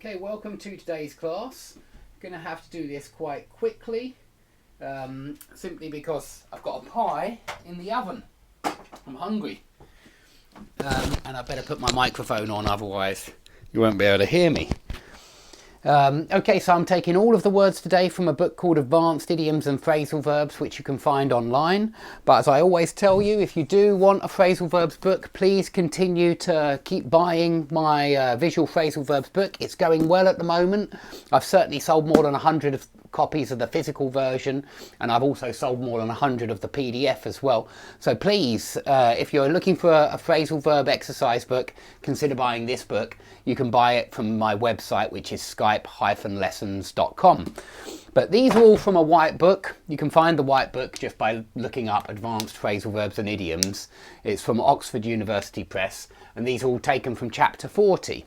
Okay, welcome to today's class. Going to have to do this quite quickly, simply because I've got a pie in the oven. I'm hungry. And I better put my microphone on, otherwise you won't be able to hear me. Okay, so I'm taking all of the words today from a book called Advanced Idioms and Phrasal Verbs, which you can find online. But as I always tell you, if you do want a phrasal verbs book, please continue to keep buying my visual phrasal verbs book. It's going well at the moment. I've certainly sold more than 100 copies of the physical version, and I've also sold more than 100 of the PDF as well. So please, if you're looking for a phrasal verb exercise book, consider buying this book. You can buy it from my website, which is skype-lessons.com. But these are all from a white book. You can find the white book just by looking up Advanced Phrasal Verbs and Idioms. It's from Oxford University Press, and these are all taken from chapter 40.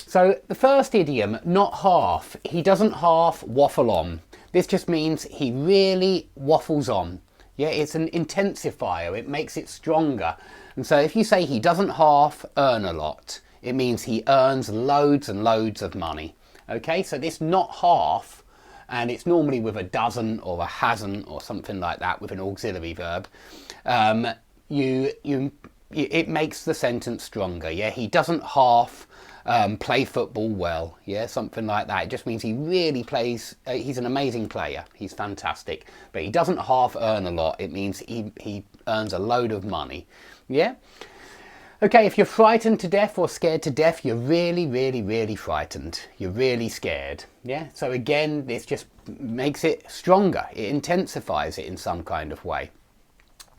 So the first idiom, not half. He doesn't half waffle on. This just means he really waffles on. Yeah, it's an intensifier. It makes it stronger. And so if you say he doesn't half earn a lot, it means he earns loads and loads of money. Okay, so this not half, and it's normally with a doesn't or a hasn't or something like that with an auxiliary verb. It makes the sentence stronger. Yeah, he doesn't half play football well. Yeah, something like that. It just means he really plays. He's an amazing player. He's fantastic, but he doesn't half earn a lot. It means he earns a load of money. Yeah. Okay, if you're frightened to death or scared to death, you're really, really, really frightened. You're really scared. Yeah. So again, this just makes it stronger. It intensifies it in some kind of way.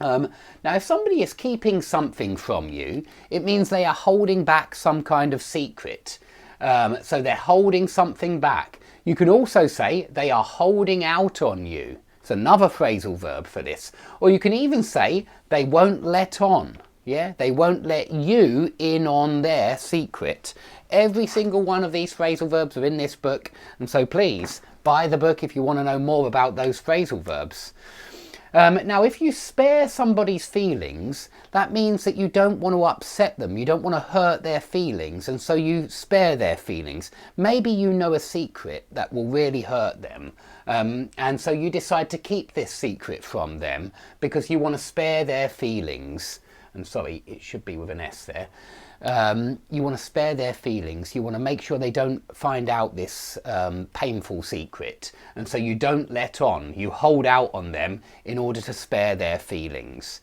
Now, if somebody is keeping something from you, it means they are holding back some kind of secret. So they're holding something back. You can also say they are holding out on you. It's another phrasal verb for this. Or you can even say they won't let on. Yeah, they won't let you in on their secret. Every single one of these phrasal verbs are in this book. And so please buy the book if you want to know more about those phrasal verbs. Now, if you spare somebody's feelings, that means that you don't want to upset them. You don't want to hurt their feelings. And so you spare their feelings. Maybe you know a secret that will really hurt them. And so you decide to keep this secret from them because you want to spare their feelings. And sorry, it should be with an S there. You want to spare their feelings. You want to make sure they don't find out this painful secret. And so you don't let on. You hold out on them in order to spare their feelings.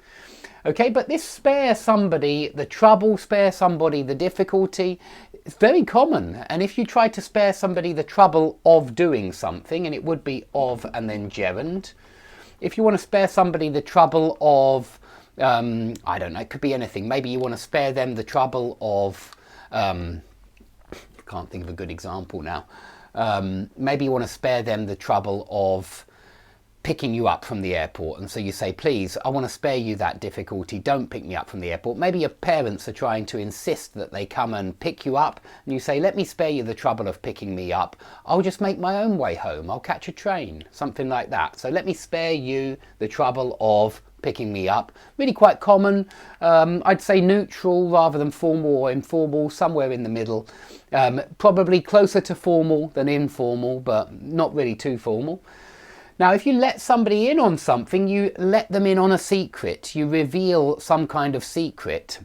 Okay, but this spare somebody the trouble, spare somebody the difficulty, it's very common. And if you try to spare somebody the trouble of doing something, and it would be of and then gerund. If you want to spare somebody the trouble of I don't know, it could be anything. Maybe you want to spare them the trouble of, can't think of a good example now. Maybe you want to spare them the trouble of picking you up from the airport. And so you say, please, I want to spare you that difficulty. Don't pick me up from the airport. Maybe your parents are trying to insist that they come and pick you up. And you say, let me spare you the trouble of picking me up. I'll just make my own way home. I'll catch a train, something like that. So let me spare you the trouble of picking me up. Really quite common. I'd say neutral rather than formal or informal, somewhere in the middle. Probably closer to formal than informal, but not really too formal. Now, if you let somebody in on something, you let them in on a secret. You reveal some kind of secret.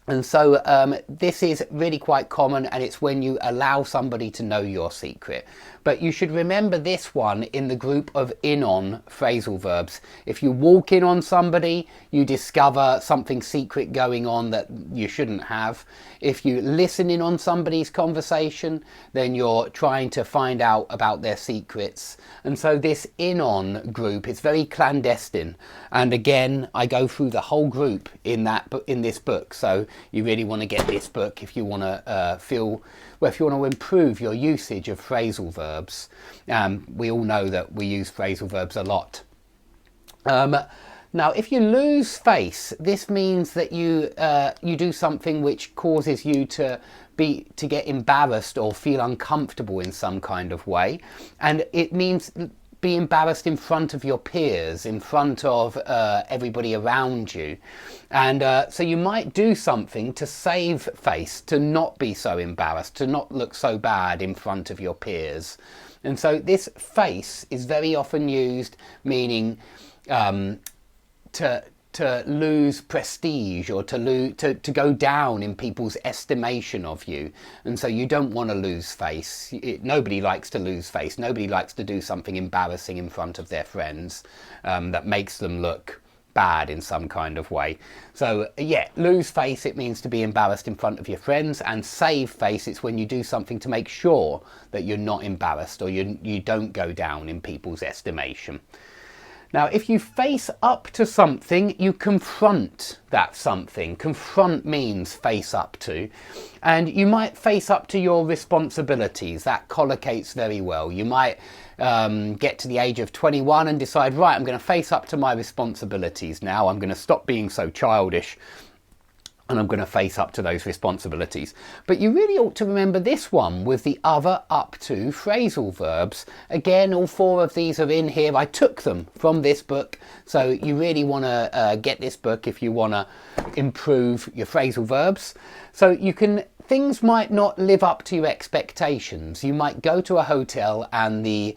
And so this is really quite common, and it's when you allow somebody to know your secret. But you should remember this one in the group of in-on phrasal verbs. If you walk in on somebody, you discover something secret going on that you shouldn't have. If you listen in on somebody's conversation, then you're trying to find out about their secrets. And so this in-on group is very clandestine. And again, I go through the whole group in this book. So you really want to get this book if you want to if you want to improve your usage of phrasal verbs. We all know that we use phrasal verbs a lot. Now, if you lose face, this means that you do something which causes you to get embarrassed or feel uncomfortable in some kind of way, and it means be embarrassed in front of your peers, in front of everybody around you. And so you might do something to save face, to not be so embarrassed, to not look so bad in front of your peers. And so this face is very often used meaning to lose prestige, or to go down in people's estimation of you. And so you don't want to lose face. Nobody likes to lose face. Nobody likes to do something embarrassing in front of their friends that makes them look bad in some kind of way. So yeah, lose face, it means to be embarrassed in front of your friends, and save face, it's when you do something to make sure that you're not embarrassed, or you don't go down in people's estimation. Now, if you face up to something, you confront that something. Confront means face up to. And you might face up to your responsibilities. That collocates very well. You might get to the age of 21 and decide, right, I'm going to face up to my responsibilities now. I'm going to stop being so childish, and I'm going to face up to those responsibilities. But you really ought to remember this one with the other up to phrasal verbs. Again, all 4 of these are in here. I took them from this book. So you really want to get this book if you want to improve your phrasal verbs. So things might not live up to your expectations. You might go to a hotel and the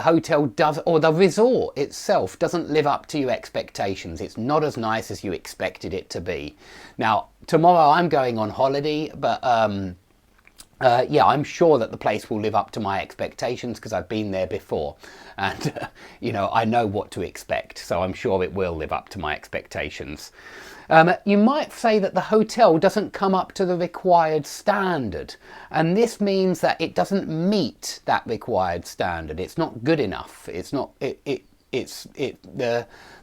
hotel does, or the resort itself doesn't live up to your expectations. It's not as nice as you expected it to be. Now, tomorrow I'm going on holiday, but yeah, I'm sure that the place will live up to my expectations because I've been there before, and you know, I know what to expect, so I'm sure it will live up to my expectations. You might say that the hotel doesn't come up to the required standard, and this means that it doesn't meet that required standard. It's not good enough. It's not.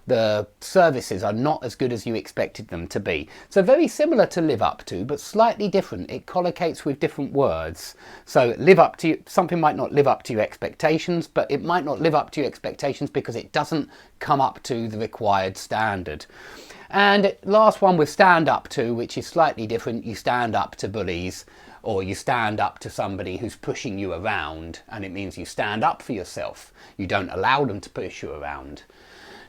The services are not as good as you expected them to be. So very similar to live up to, but slightly different. It collocates with different words. So live up to, something might not live up to your expectations, but it might not live up to your expectations because it doesn't come up to the required standard. And last one with stand up to, which is slightly different. You stand up to bullies, or you stand up to somebody who's pushing you around, and it means you stand up for yourself. You don't allow them to push you around.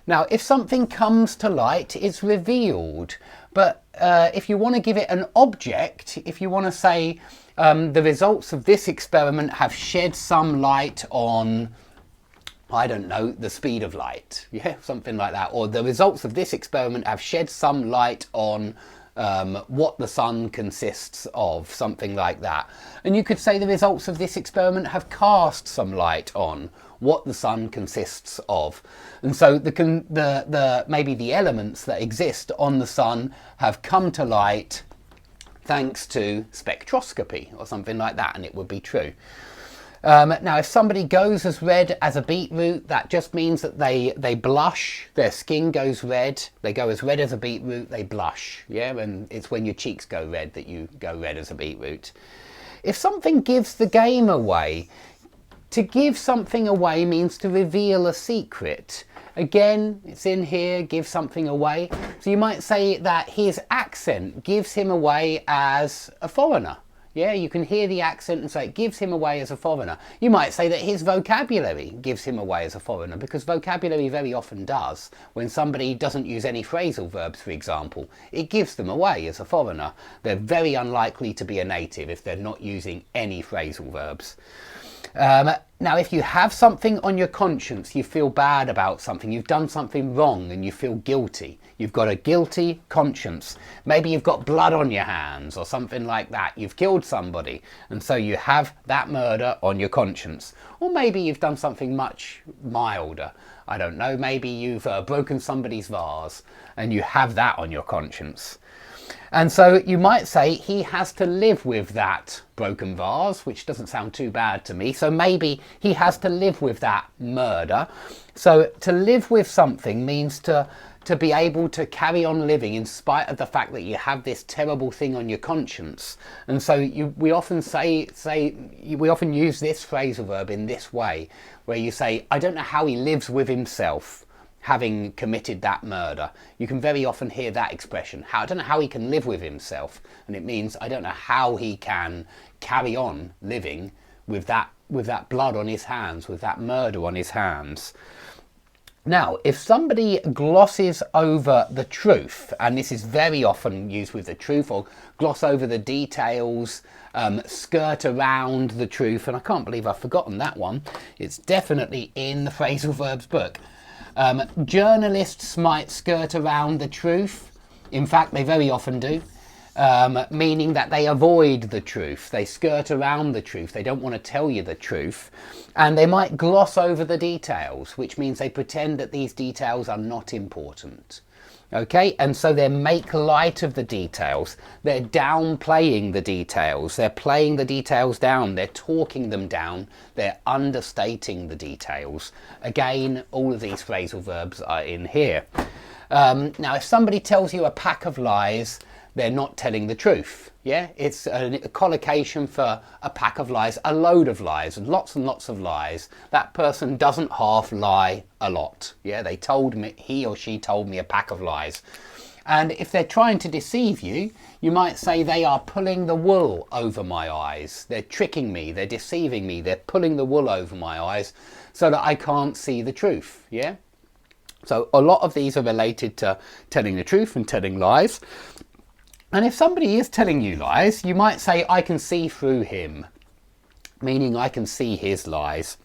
Now, if something comes to light, it's revealed. But if you want to give it an object, if you want to say the results of this experiment have shed some light on, I don't know, the speed of light, yeah, something like that. Or the results of this experiment have shed some light on what the sun consists of, something like that. And you could say the results of this experiment have cast some light on what the sun consists of. And so maybe the elements that exist on the sun have come to light thanks to spectroscopy or something like that, and it would be true. Now, if somebody goes as red as a beetroot, that just means that they blush, their skin goes red, they go as red as a beetroot, they blush, yeah, and it's when your cheeks go red that you go red as a beetroot. If something gives the game away, to give something away means to reveal a secret. Again, it's in here, give something away. So you might say that his accent gives him away as a foreigner. Yeah, you can hear the accent and say it gives him away as a foreigner. You might say that his vocabulary gives him away as a foreigner, because vocabulary very often does. When somebody doesn't use any phrasal verbs, for example, it gives them away as a foreigner. They're very unlikely to be a native if they're not using any phrasal verbs. Now, if you have something on your conscience, you feel bad about something, you've done something wrong and you feel guilty. You've got a guilty conscience. Maybe you've got blood on your hands or something like that. You've killed somebody, and so you have that murder on your conscience. Or maybe you've done something much milder. I don't know, maybe you've broken somebody's vase and you have that on your conscience. And so you might say he has to live with that broken vase, which doesn't sound too bad to me. So maybe he has to live with that murder. So to live with something means to be able to carry on living in spite of the fact that you have this terrible thing on your conscience. And so we often we often use this phrasal verb in this way, where you say, I don't know how he lives with himself, having committed that murder. You can very often hear that expression. I don't know how he can live with himself. And it means I don't know how he can carry on living with that blood on his hands, with that murder on his hands. Now, if somebody glosses over the truth, and this is very often used with the truth, or gloss over the details, skirt around the truth, and I can't believe I've forgotten that one. It's definitely in the Phrasal Verbs book. Journalists might skirt around the truth. In fact, they very often do. Meaning that they avoid the truth, they skirt around the truth, they don't want to tell you the truth, and they might gloss over the details, which means they pretend that these details are not important. Okay, and so they make light of the details, they're downplaying the details, they're playing the details down, they're talking them down, they're understating the details. Again, all of these phrasal verbs are in here. Now, if somebody tells you a pack of lies, they're not telling the truth. Yeah, it's a collocation for a pack of lies, a load of lies, and lots of lies. That person doesn't half lie a lot. Yeah, they told me, he or she told me a pack of lies. And if they're trying to deceive you, you might say they are pulling the wool over my eyes. They're tricking me, they're deceiving me, they're pulling the wool over my eyes so that I can't see the truth. Yeah. So a lot of these are related to telling the truth and telling lies. And if somebody is telling you lies, you might say, I can see through him, meaning I can see his lies.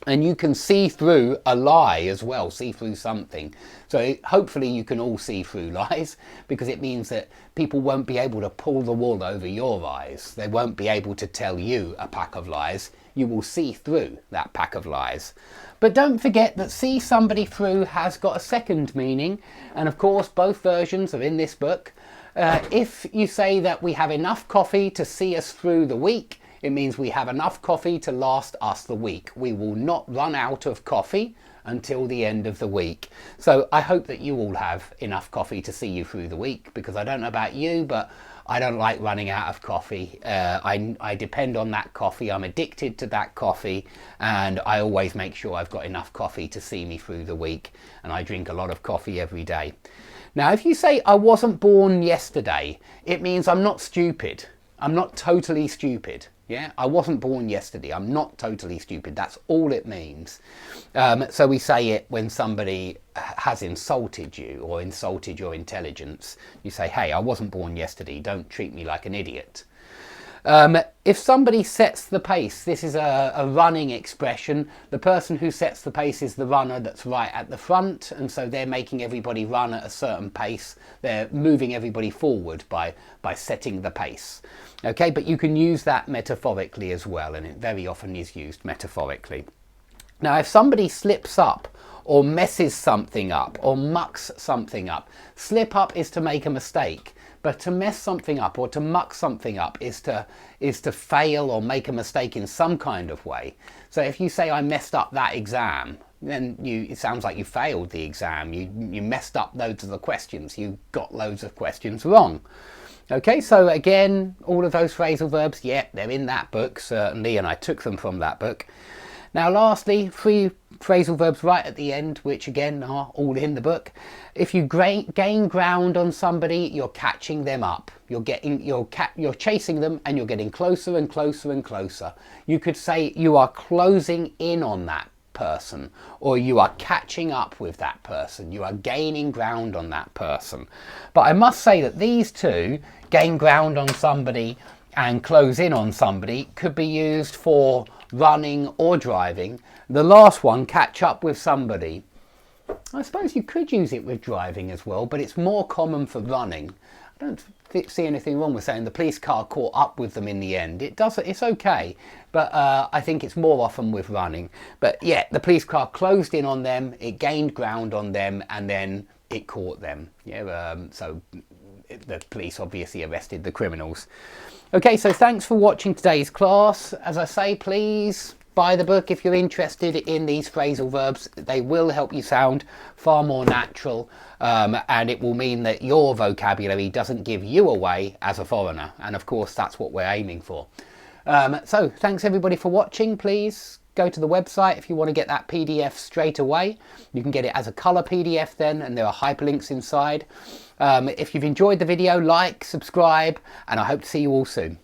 And you can see through a lie as well, see through something. So hopefully you can all see through lies, because it means that people won't be able to pull the wool over your eyes. They won't be able to tell you a pack of lies. You will see through that pack of lies. But don't forget that see somebody through has got a second meaning. And of course, both versions are in this book. If you say that we have enough coffee to see us through the week, it means we have enough coffee to last us the week. We will not run out of coffee until the end of the week. So I hope that you all have enough coffee to see you through the week, because I don't know about you, but I don't like running out of coffee. I depend on that coffee. I'm addicted to that coffee, and I always make sure I've got enough coffee to see me through the week, and I drink a lot of coffee every day. Now, if you say I wasn't born yesterday, it means I'm not stupid. I'm not totally stupid. Yeah, I wasn't born yesterday. I'm not totally stupid. That's all it means. So we say it when somebody has insulted you or insulted your intelligence. You say, hey, I wasn't born yesterday. Don't treat me like an idiot. If somebody sets the pace, this is a running expression. The person who sets the pace is the runner that's right at the front, and so they're making everybody run at a certain pace. They're moving everybody forward by setting the pace. Okay, but you can use that metaphorically as well, and it very often is used metaphorically. Now, if somebody slips up or messes something up or mucks something up, slip up is to make a mistake. But to mess something up or to muck something up is to fail or make a mistake in some kind of way. So if you say I messed up that exam, then it sounds like you failed the exam. You messed up loads of the questions. You got loads of questions wrong. Okay, so again, all of those phrasal verbs, yeah, they're in that book certainly, and I took them from that book. Now lastly, 3 phrasal verbs right at the end, which again are all in the book. If you gain ground on somebody, you're catching them up. You're chasing them, and you're getting closer and closer and closer. You could say you are closing in on that person, or you are catching up with that person. You are gaining ground on that person. But I must say that these two, gain ground on somebody and close in on somebody, could be used for running or driving. The last one, catch up with somebody, I suppose you could use it with driving as well, but it's more common for running. I don't see anything wrong with saying the police car caught up with them in the end. It's okay, but I think it's more often with running. But yeah, the police car closed in on them, it gained ground on them, and then it caught them. Yeah, so the police obviously arrested the criminals. Okay, so thanks for watching today's class. As I say, please buy the book if you're interested in these phrasal verbs. They will help you sound far more natural, and it will mean that your vocabulary doesn't give you away as a foreigner. And of course, that's what we're aiming for. So thanks everybody for watching. Please go to the website if you want to get that PDF straight away. You can get it as a colour PDF then, and there are hyperlinks inside. If you've enjoyed the video, like, subscribe, and I hope to see you all soon.